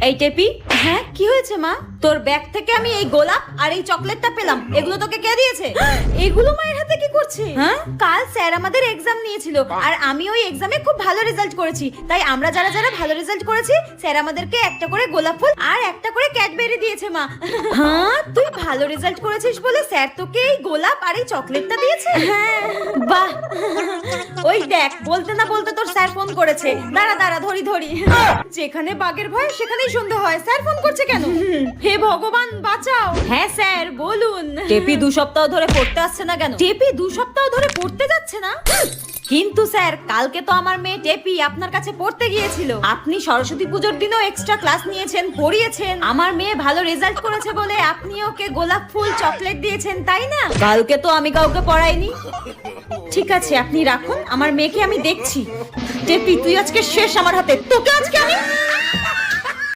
এই টেপি, হ্যাঁ কি হয়েছে মা? তোর ব্যাগ থেকে আমি এই গোলাপ আর এই চকলেটটা পেলাম, এগুলো তোকে কে দিয়েছে? এগুলো মায়ের হাতে কি করছে? হ্যাঁ, কাল স্যার আমাদের এক্সাম নিয়েছিল আর আমি ওই এক্সামে খুব ভালো রেজাল্ট করেছি, তাই আমরা যারা যারা ভালো রেজাল্ট করেছি স্যার আমাদেরকে একটা করে গোলাপ ফুল আর একটা করে ক্যাডবেরি দিয়েছে মা। হ্যাঁ, তুই ভালো রেজাল্ট করেছিস বলে স্যার তোকে এই গোলাপ আর এই চকলেটটা দিয়েছে? হ্যাঁ, বাহ। ওই দেখ, বলতে না বলতে তোর স্যার ফোন করেছে। দাঁড়া দাঁড়া, ধরি ধরি। যেখানে বাঘের ভয় সেখানেই সন্ধ্যা হয়। স্যার ফোন করছে কেন? হে ভগবান বাঁচাও। হ্যাঁ স্যার বলুন। টেপি 2 সপ্তাহ ধরে পড়তে আসছে না কেন? টেপি 2 সপ্তাহ ধরে পড়তে যাচ্ছে না? কিন্তু স্যার, কালকে তো আমার মেয়ে টেপি আপনার কাছে পড়তে গিয়েছিল। আপনি সরস্বতী পুজোর দিনও এক্সট্রা ক্লাস নিয়েছেন, পড়িয়েছেন। আমার মেয়ে ভালো রেজাল্ট করেছে বলে আপনি ওকে গোলাপ ফুল চকলেট দিয়েছেন, তাই না? কালকে তো আমি কাউকে পড়াইনি। ঠিক আছে, আপনি রাখুন, আমার মেয়েকে আমি দেখছি। টেপি তুই আজকে শেষ আমার হাতে, তোকে আজকে আমি